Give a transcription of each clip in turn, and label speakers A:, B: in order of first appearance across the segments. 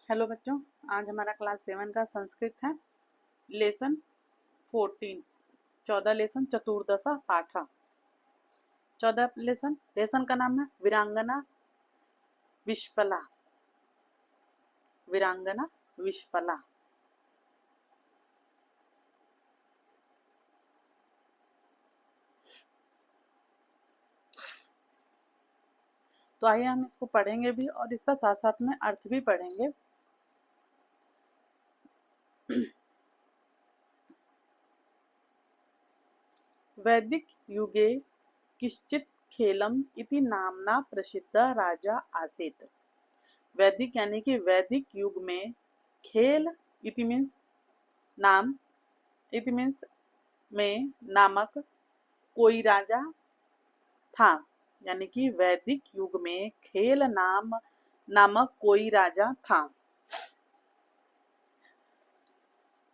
A: Hello बच्चों, आज हमारा क्लास 7 का संस्कृत है। लेसन 14, 14 लेसन चतुर्दशा पाठा। 14 लेसन का नाम है वीरांगना विश्पला। वीरांगना विश्पला। तो आइए हम इसको पढ़ेंगे भी और इसका साथ साथ में अर्थ भी पढ़ेंगे। वैदिक युगे किश्चित खेलम इति नामना प्रसिद्ध राजा आसीत। वैदिक यानी कि वैदिक युग में खेल इति मीन्स नाम, इति मीन्स में नामक कोई राजा था। यानी कि वैदिक युग में खेल नामक कोई राजा था।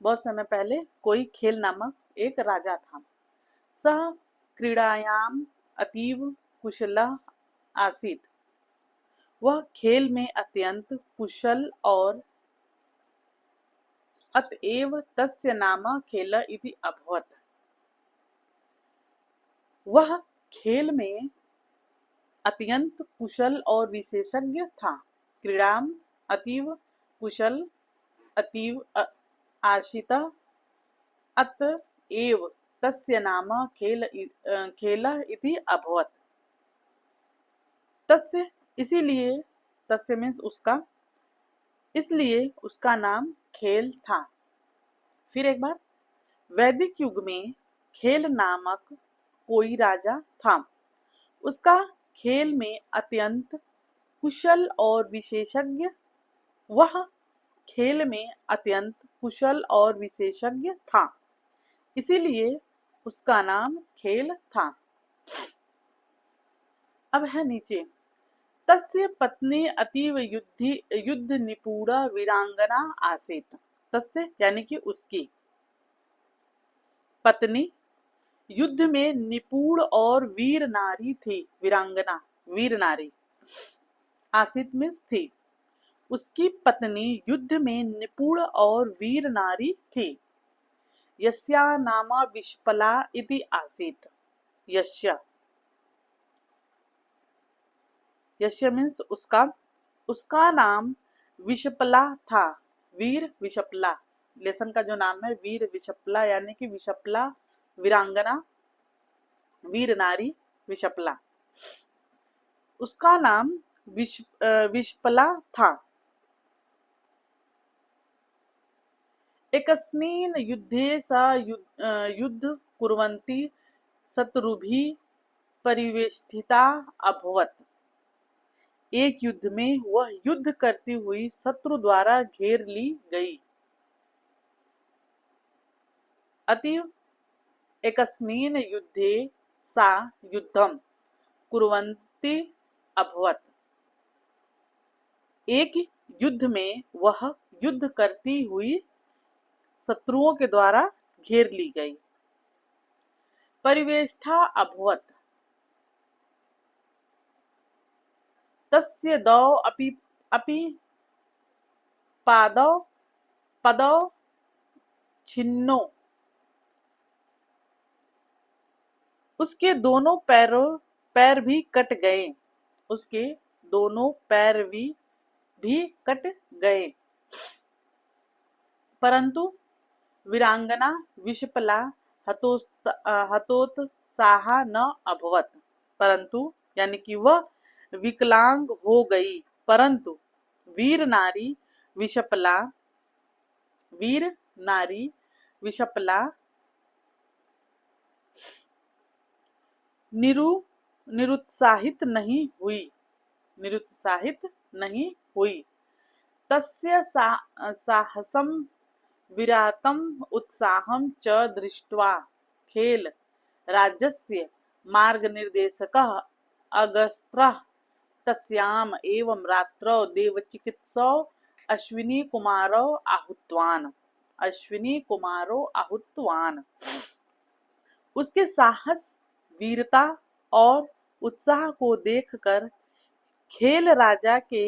A: बहुत समय पहले कोई खेल नामक एक राजा था। सह क्रीड़ायाम अतीव कुशलः आसीत। वह खेल में अत्यंत कुशल और अतएव तस्य नाम खेल इति अभवत। वह खेल में अत्यंत कुशल और विशेषज्ञ था। क्रीड़ाम अतीव कुशल अतीव आशिता अतएव तस्य नाम खेल इति अभवत। तस्य इसीलिए, तस्य मीन्स उसका, इसलिए उसका नाम खेल था। फिर एक बार, वैदिक युग में खेल नामक कोई राजा था। उसका खेल में अत्यंत कुशल और विशेषज्ञ, वह खेल में अत्यंत कुशल और विशेषज्ञ था, इसीलिए उसका नाम खेल था। अब है नीचे, तस्य पत्नी अतीव युद्ध निपुणा वीरांगना आसीत। तस्य यानी कि उसकी पत्नी युद्ध में निपुण और वीर नारी थी। वीरांगना वीर नारी, आसीत मीन्स थी। उसकी पत्नी युद्ध में निपुण और वीर नारी थी। यस्या नाम विश्पला इति आसीत। यस्य, यस्य मीन्स उसका, उसका नाम विशपला था। वीर विशपला, लेसन का जो नाम है वीर विशपला, यानी कि विशपला वीरांगना, वीर नारी विशपला, उसका नाम विशपला था। एकस्मिन् युद्धे सा युद्ध कुर्वन्ती शत्रुभिः परिवेष्टिता अभवत। एक युद्ध में वह युद्ध करती हुई शत्रु द्वारा घेर ली गई। अतएव एकस्मिन् युद्धे सा युद्धम कुर्वन्ती अभवत। एक युद्ध में वह युद्ध करती हुई शत्रुओं के द्वारा घेर ली गई। परिवेष्टा अभवत, तस्य दौ अपि पदौ छिन्नो। उसके दोनों पैर भी कट गए। उसके दोनों पैर भी कट गए। परंतु वीरांगना विशपला हतोत्साहा न अभवत। परंतु यानी कि वह विकलांग हो गई, परंतु वीर नारी विशपला निरुत्साहित नहीं हुई। तस्य साहसम विरातम उत्साहम च दृष्ट्वा खेल राज्यस्य मार्गनिर्देशकः अगस्त्यः तस्याम एवं रात्रौ देवचिकित्सौ अश्विनी कुमारो आहुतवान। उसके साहस, वीरता और उत्साह को देखकर खेल राजा के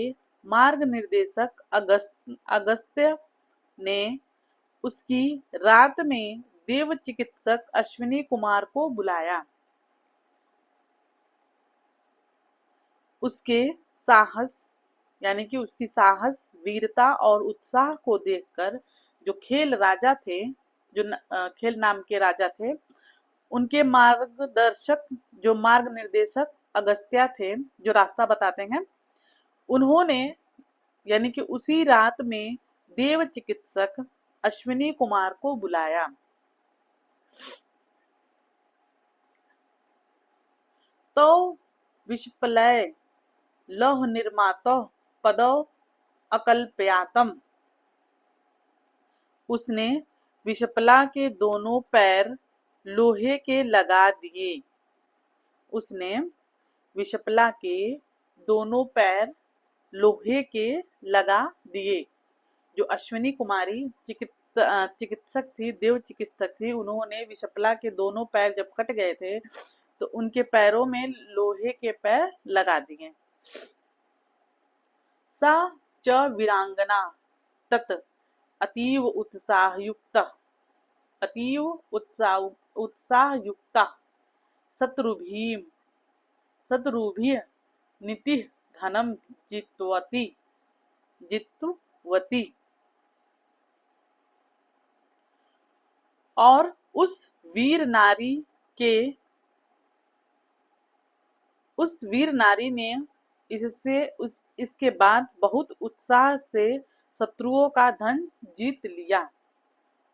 A: मार्ग निर्देशक अगस्त्य ने उसकी रात में देव चिकित्सक अश्विनी कुमार को बुलाया। उसके साहस यानी कि उसकी साहस, वीरता और उत्साह को देखकर जो खेल राजा थे, जो खेल नाम के राजा थे, उनके मार्गदर्शक, जो मार्ग निर्देशक अगस्त्य थे, जो रास्ता बताते हैं, उन्होंने यानी कि उसी रात में देव चिकित्सक अश्विनी कुमार को बुलाया। तो विषप्लय लौह निर्मातो पदो अकल्पयातम, उसने विषप्ला के दोनों पैर लोहे के लगा दिए। उसने विषप्ला के दोनों पैर लोहे के लगा दिए। जो अश्विनी कुमारी चिकित्सक थी, देव चिकित्सक थी, उन्होंने विषप्ला के दोनों पैर जब कट गए थे तो उनके पैरों में लोहे के पैर लगा दिए। सा च वीरांगना तत् अतीव उत्साहयुक्ता शत्रुभिः नीतिः धनम जितवती। और उस वीर नारी ने इसके बाद बहुत उत्साह से शत्रुओं का धन जीत लिया।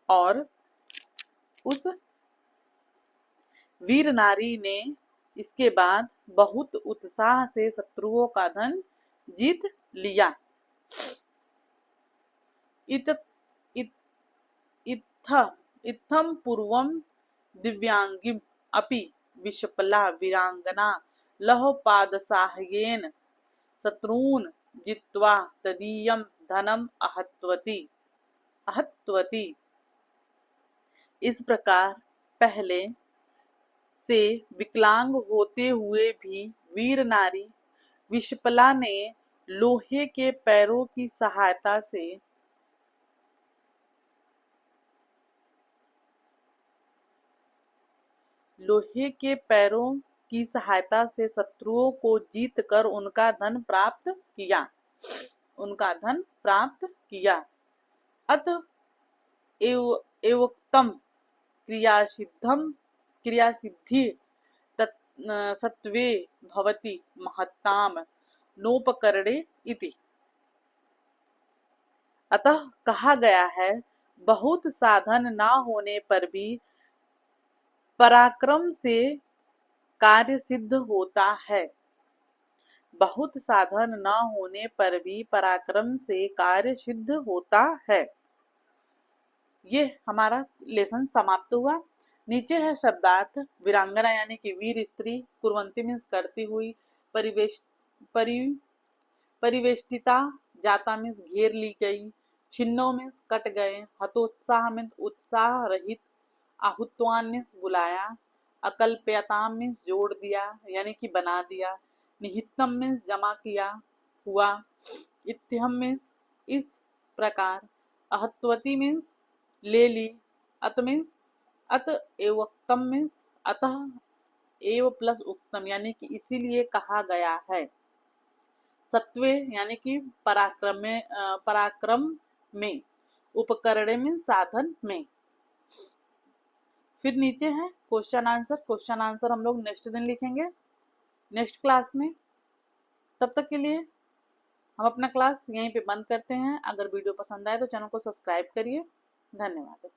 A: और उस वीर नारी ने इसके बाद बहुत उत्साह से शत्रुओं का धन जीत लिया। इत्थम पूर्वम दिव्यांगिम अपि विषप्ला वीरांगना लौहपादसाहाय्येन शत्रून् जित्वा तदीयं धनम आहत्वती। इस प्रकार पहले से विकलांग होते हुए भी वीर नारी विषप्ला ने लोहे के पैरों की सहायता से शत्रुओं को जीत कर उनका धन प्राप्त किया। अत एवोक्तम क्रियासिद्धि सत्वे भवति महत्ताम नोपकरणे इति। अतः कहा गया है, बहुत साधन ना होने पर भी पराक्रम से कार्य सिद्ध होता है। बहुत साधन न होने पर भी पराक्रम से कार्य सिद्ध होता है। ये हमारा लेसन समाप्त हुआ। नीचे है शब्दार्थ। वीरांगना यानी कि वीर स्त्री, कुर्वंती मीन्स करती हुई, परिवेष्टिता जाता मीन्स घेर ली गई, छिन्नो मीन्स कट गए, हतोत्साह मीन्स उत्साह रहित, आहुत्वान मीन्स बुलाया, अकल्प्यताम मीन्स जोड़ दिया यानी कि बना दिया, निहितम मीन्स जमा किया हुआ, इत्यहम मीन्स इस प्रकार, अहत्वती मीन्स ले ली, अत मीन्स अत एवोक्तम मीन्स अतः एव प्लस उक्तम यानी कि इसीलिए कहा गया है। सत्वे यानी कि पराक्रम में, उपकरणे मीन्स साधन में। फिर नीचे है क्वेश्चन आंसर। क्वेश्चन आंसर हम लोग नेक्स्ट दिन लिखेंगे, नेक्स्ट क्लास में। तब तक के लिए हम अपना क्लास यहीं पे बंद करते हैं। अगर वीडियो पसंद आए तो चैनल को सब्सक्राइब करिए। धन्यवाद।